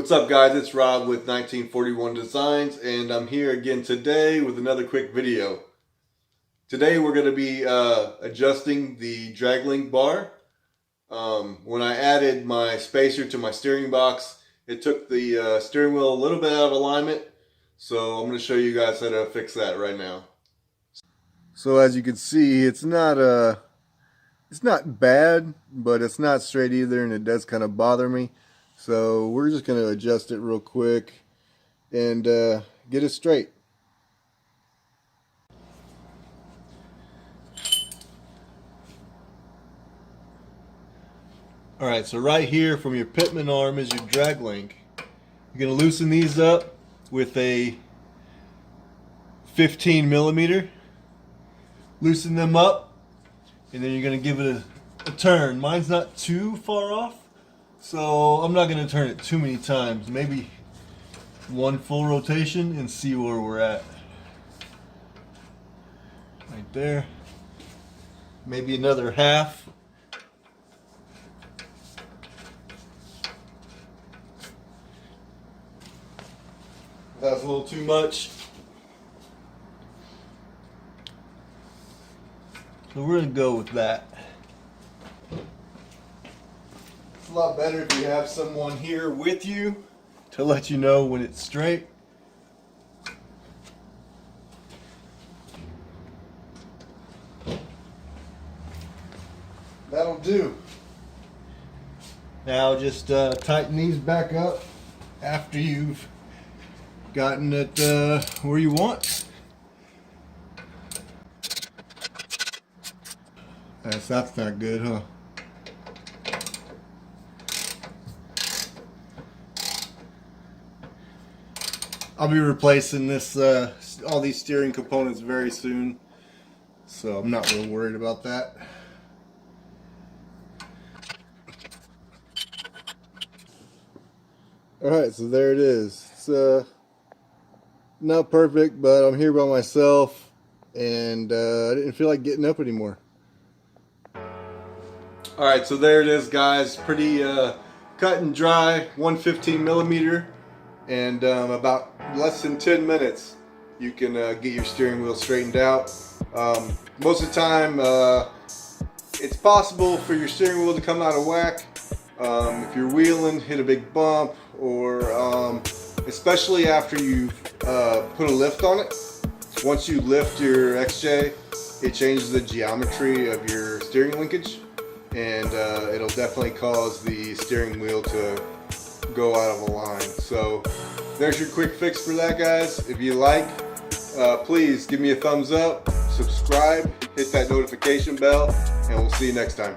What's up guys, it's Rob with 1941 Designs, and I'm here again today with another quick video. Today we're going to be adjusting the drag link bar. When I added my spacer to my steering box, it took the steering wheel a little bit out of alignment, so I'm going to show you guys how to fix that right now. So as you can see, it's not bad, but it's not straight either, and it does kind of bother me. So we're just going to adjust it real quick and get it straight. Alright, so right here from your pitman arm is your drag link. You're going to loosen these up with a 15 millimeter. Loosen them up, and then you're going to give it a turn. Mine's not too far off, so I'm not going to turn it too many times. Maybe one full rotation and see where we're at. Right there. Maybe another half. That's a little too much. So we're going to go with that. It's a lot better if you have someone here with you to let you know when it's straight. That'll do. Now just tighten these back up after you've gotten it where you want. That's not good, huh? I'll be replacing this, all these steering components very soon, so I'm not real worried about that. Alright, so there it is. It's not perfect, but I'm here by myself, and I didn't feel like getting up anymore. Alright, so there it is guys, pretty cut and dry, 115 millimeter, and about less than 10 minutes you can get your steering wheel straightened out. Most of the time it's possible for your steering wheel to come out of whack if you're wheeling, hit a big bump, or especially after you've put a lift on it. Once you lift your XJ, it changes the geometry of your steering linkage, and it'll definitely cause the steering wheel to go out of line. So there's your quick fix for that guys. If you like, please give me a thumbs up, subscribe, hit that notification bell, and we'll see you next time.